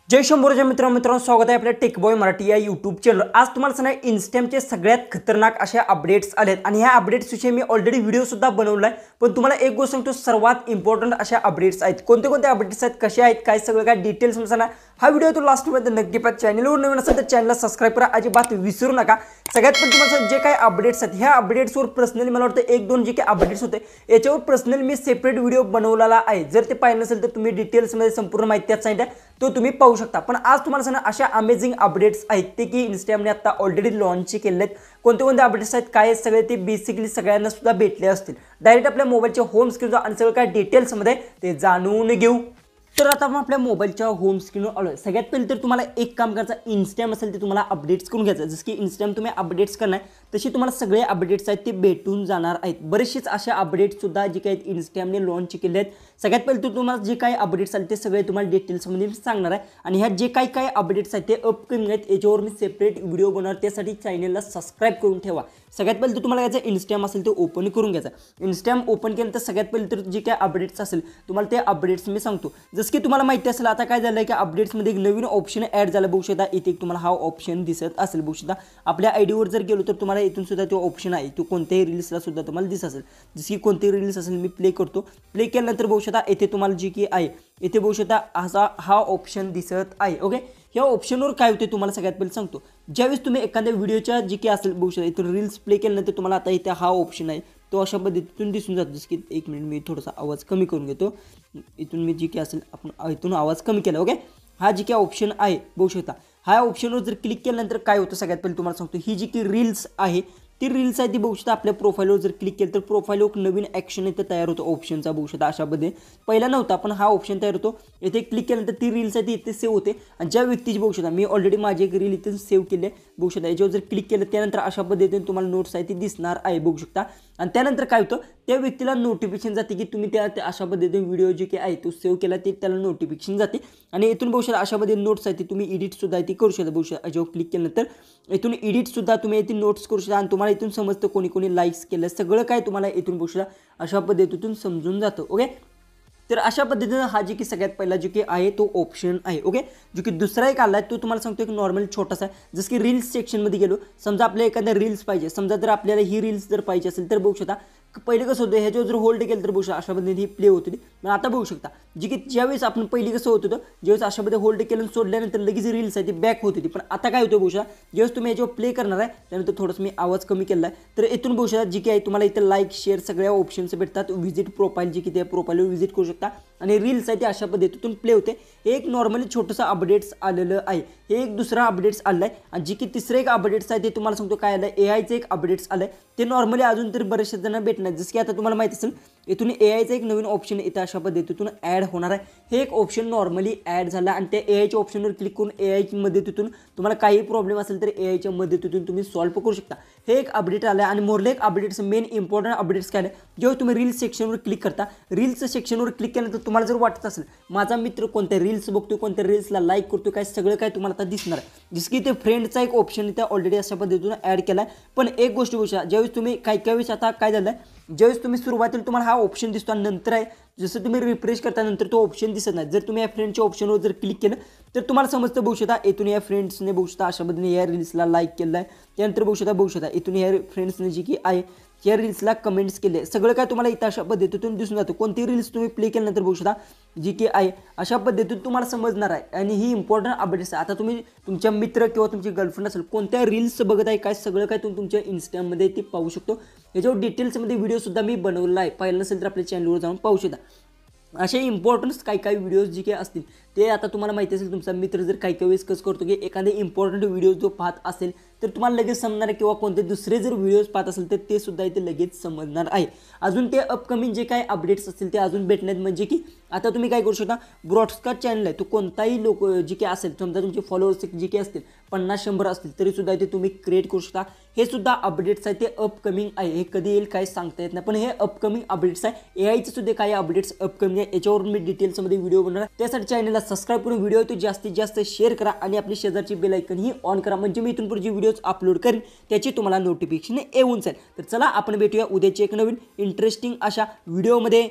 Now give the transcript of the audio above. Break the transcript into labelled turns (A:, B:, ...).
A: जय शंभूराज मित्रांनो स्वागत आहे आपल्या टेकबॉय मराठी या यूट्यूब चॅनल। आज तुम्हाला सांगणार इन्स्टॅमचे सगळ्यात खतरनाक अशा अपडेट्स आलेत आणि ह्या अपडेट्स विषयी मी ऑलरेडी व्हिडिओ सुद्धा बनवलाय, पण तुम्हाला एक गोष्ट सांगतो, सर्वात इम्पॉर्टंट अशा अपडेट्स आहेत। कोणते कोणते अपडेट्स आहेत, कसे आहेत, काय सगळं काय डिटेल्स सांगणार हा व्हिडिओ तो लास्टमध्ये नक्की पहा। चॅनलवर नवीन असेल तर चॅनलला सबस्क्राइब करा, अजिबात विसरू नका। सगळ्यात पण तुम्हाला जे काही अपडेट्स आहेत ह्या अपडेट्सवर पर्सनली मला वाटतं एक दोन जे काही अपडेट्स होते याच्यावर पर्सनली मी सेपरेट व्हिडिओ बनवलेला आहे। जर ते पाहिलं नसेल तर तुम्ही डिटेल्समध्ये संपूर्ण माहिती त्यात सांगितलं तो तुम्ही पाहू शकता। पण आज तुम्हाला सांगणार अशा अमेझिंग अपडेट्स आहेत ते की इन्स्टाग्रामने आता ऑलरेडी लॉन्च केले आहेत। कोणते कोणते अपडेट्स आहेत, काय सगळे ते बेसिकली सगळ्यांना सुद्धा भेटले असतील। डायरेक्ट आपल्या मोबाईलच्या होम स्क्रीनवर आणि सगळं काय डिटेल्समध्ये ते जाणून घेऊ। तर आता आपण आपल्या मोबाईलच्या होम स्क्रीनवर आलो। सगळ्यात पहिले तर तुम्हाला एक काम करायचं, इन्स्टाग्राम असेल ते तुम्हाला अपडेट्स करून घ्यायचं। जसं की इन्स्टाग्राम तुम्ही अपडेट्स करणार तशी तुम्हाला सगळे अपडेट्स आहेत ते भेटून जाणार आहेत। बरेचसेच अशा अपडेट्स सुद्धा जे काही इन्स्टाग्रामने लॉन्च केले आहेत। सगळ्यात पहिले तर तुम्हाला जे काही अपडेट्स आले ते सगळे तुम्हाला डिटेल्समध्ये सांगणार आहे आणि ह्या जे काही अपडेट्स आहेत ते अपकमिंग आहेत याच्यावर मी सेपरेट व्हिडिओ बनवणार, त्यासाठी चॅनलला सबस्क्राइब करून ठेवा। सगळ्यात पहिले तर तुम्हाला याचं इन्स्टाग्राम असेल ते ओपन करून घ्यायचं। इन्स्टाग्राम ओपन केल्यानंतर सगळ्यात पहिले तर जे काही अपडेट्स असेल तुम्हाला ते अपडेट्स मी सांगतो। जसं की तुम्हाला माहिती असेल आता काय झालं की अपडेट्समध्ये एक नवीन ऑप्शन ॲड झालं बघू शकता। इथे तुम्हाला हा ऑप्शन दिसत असेल बघू शकता। आपल्या आयडीवर जर गेलो तर तुम्हाला इथून सुद्धा तो ऑप्शन आहे, तो कोणत्याही रील्सला सुद्धा तुम्हाला दिसत असेल। जसं की कोणती रील्स असेल मी प्ले करतो, प्ले केल्यानंतर बघू शकता इथे तुम्हाला जी की आहे इथे बघू शकता असा हा ऑप्शन दिसत आहे। ओके, या ऑप्शनवर काय होते तुम्हाला सगळ्यात पहिले सांगतो। ज्यावेळेस तुम्ही एखाद्या व्हिडिओच्या जी की असेल बघू शकता इथून रील्स प्ले केल्यानंतर तुम्हाला आता इथे हा ऑप्शन आहे तो अशा पद्धतीतून दिसून जातो। जसं की एक मिनिट मी थोडासा आवाज कमी करून घेतो। इथून मी जी की असेल आपण इथून आवाज कमी केला। ओके, हा जी काही ऑप्शन आहे बघू शकता, हा ऑप्शनवर जर क्लिक केल्यानंतर काय होतं सगळ्यात पहिले तुम्हाला सांगतो। ही जी की रील्स आहे ती रील्स आहे ती बघू शकता। आपल्या प्रोफाईलवर जर क्लिक केलं तर प्रोफाईलवर एक नवीन ॲक्शन इथे तयार होतो ऑप्शनचा बघू शकता। अशा पद्धतीने पहिला नव्हता पण हा ऑप्शन तयार होतो। इथे क्लिक केल्यानंतर ती रील्स आहे ती इथे सेव्ह होते आणि ज्या व्यक्तीची बघू शकता मी ऑलरेडी माझी एक रील इथे सेव्ह केली आहे बघू शकता। याच्यावर जर क्लिक केलं त्यानंतर अशा पद्धतीने तुम्हाला नोट्स आहे ती दिसणार आहे बघू शकता। आणि त्यानंतर काय होतं त्या व्यक्तीला नोटिफिकेशन जाते की तुम्ही त्या अशा पद्धतीने व्हिडिओ जे काही आहे तो सेव्ह केला ते त्याला नोटिफिकेशन जाते आणि इथून बघू शकता अशा पद्धतीने नोट्स आहे ती तुम्ही एडिटसुद्धा ती करू शकता बघू शकता। याच्यावर क्लिक केल्यानंतर इथून एडिटसुद्धा तुम्ही इथे नोट्स करू शकता आणि तुम्हाला इथून समजतं कोणी कोणी लाईक्स केलं सगळं काय तुम्हाला इथून बघू शकता अशा पद्धतीतून समजून जातं। ओके, तर अशा पद्धतीने हा जे की सगळ्यात पहिला जो की आहे तो ऑप्शन आहे। ओके, जो की दुसरा एक आला आहे तो तुम्हाला सांगतो एक नॉर्मल छोटासा आहे। जसं की रील्स सेक्शनमध्ये गेलो, समजा आपल्याला एखाद्या रील्स पाहिजे, समजा जर आपल्याला ही रील्स जर पाहिजे असेल तर बघू शकता पहिले कसं होतं ह्याच्यावर जर होल्ड केलं तर बघू शकता अशा पद्धतीने ही प्ले होती। पण आता बघू शकता जी की ज्यावेळेस आपण पहिली कसं होत होतं ज्यावेळेस अशा पद्धतीने होल्ड केलं सोडल्यानंतर लगेच रील्स आहे ती बॅक होत होती। पण आता काय होतं बघू शकता ज्यावेळेस तुम्ही याच्यावर प्ले करणार आहे त्यानंतर थोडंसं मी आवाज कमी केला आहे तर इथून बघू शकता जी की आहे तुम्हाला इथं लाईक शेअर सगळ्या ऑप्शन्स भेटतात। व्हिजिट प्रोफाईल जी की त्या प्रोफाईलवर व्हिजिट करू शकता आणि रील्स आहे ती अशा पद्धतीतून प्ले होते। हे एक नॉर्मली छोटंसं अपडेट्स आलेलं आहे। हे एक दुसरा अपडेट्स आलं आहे आणि जी की तिसरं एक अपडेट्स आहे ते तुम्हाला सांगतो काय आलं आहे, एआयचं एक अपडेट्स आलं आहे। ते नॉर्मली अजून तरी बरेचसे जण भेटणार। जसं की आता तुम्हाला माहिती असेल इथून एआयचं एक नवीन ऑप्शन इथं अशा पद्धतीतून ॲड होणार आहे। हे एक ऑप्शन नॉर्मली ॲड झालं आणि त्या एआयच्या ऑप्शनवर क्लिक करून एआयच्या मदतीतून तुम्हाला काही प्रॉब्लेम असेल तर एआयच्या मदतीतून तुम्ही सॉल्व्ह करू शकता। हे एक अपडेट आलं आहे आणि मोरले एक अपडेट्स मेन इम्पॉर्टंट अपडेट्स काय आहे, जेव्हा तुम्ही रील्स सेक्शनवर क्लिक करता रील्स सेक्शनवर क्लिक केल्यानंतर तुम्हाला जर वाटत असेल माझा मित्र कोणत्या रील्स बघतो, कोणत्या रील्सला लाईक करतो, काय सगळं काय तुम्हाला आता दिसणार आहे। जसं की ते फ्रेंडचा एक ऑप्शन इथे ऑलरेडी अशा पद्धतीतून ॲड केला आहे। पण एक गोष्ट बघू शकता ज्यावेळेस तुम्ही काही वेळेस आता काय झालं आहे ज्यावेळेस तुम्ही सुरुवातीला तुम्हाला हा ऑप्शन दिसतो आणि नंतर आहे जसं तुम्ही रिफ्रेश करता नंतर तो ऑप्शन दिसत नाही। जर तुम्ही या फ्रेंडच्या ऑप्शनवर जर क्लिक केलं तर तुम्हाला समजतं बघू शकता इथून या फ्रेंड्सने बघू शकता अशा पद्धतीने या रील्सला लाईक केलं आहे। त्यानंतर बघू शकता इथून या फ्रेंड्सने जी की आहे या रील्सला कमेंट्स केले सगळं काय तुम्हाला इथं अशा पद्धतीतून दिसून जातं। कोणती रील्स तुम्ही प्ले केल्यानंतर बघू शकता जी की आहे अशा पद्धतीतून तुम्हाला समजणार आहे आणि ही इम्पॉर्टंट अपडेट्स आहे। आता तुम्ही तुमच्या मित्र किंवा तुमची गर्लफ्रेंड असेल कोणत्या रील्स बघत आहे काय सगळं काय तुम्ही तुमच्या इन्स्टामध्ये ते पाहू शकतो। याच्यावर डिटेल्समध्ये व्हिडिओसुद्धा मी बनवला आहे, पाहिलं नसेल तर आपल्या चॅनलवर जाऊन पाहू शकता। असे इम्पॉर्टन्स काही व्हिडिओज जे काही असतील ते आता तुम्हाला माहिती असेल तुमचा मित्र जर काही वेळेस कसं करतो की एखादे इम्पॉर्टंट व्हिडिओ जो पाहत असेल तर तुम्हाला लगेच समजणार आहे किंवा कोणते दुसरे जर व्हिडिओज पाहत असेल तर ते सुद्धा इथे लगेच समजणार आहे। अजून ते अपकमिंग जे काही अपडेट्स असतील ते अजून भेटण्यात म्हणजे की आता तुम्ही काय करू शकता ब्रॉडकास्ट चॅनल आहे तो कोणताही लोक जे काही असेल समजा तुमचे फॉलोअर्स जे काही असतील 50-100 असतील तरी सुद्धा इथे तुम्ही क्रिएट करू शकता। हे सुद्धा अपडेट्स आहे ते अपकमिंग आहे, हे कधी येईल काय सांगता येत नाही पण हे अपकमिंग अपडेट्स आहे। एआयचे सुद्धा काही अपडेट्स अपकमिंग आहे, याच्यावरून मी डिटेल्समध्ये व्हिडिओ बनवणार। त्यासाठी चॅनलला सबस्क्राइब करून व्हिडिओ तो जास्तीत जास्त शेअर करा आणि आपली शेजारची बेल आयकन ही ऑन करा म्हणजे मी इथून पुढे जे व्हिडिओज अपलोड करेन त्याची तुम्हाला नोटिफिकेशन येऊन जाईल। तर चला आपण भेटूया उद्याची एक नवीन इंटरेस्टिंग अशा व्हिडिओमध्ये।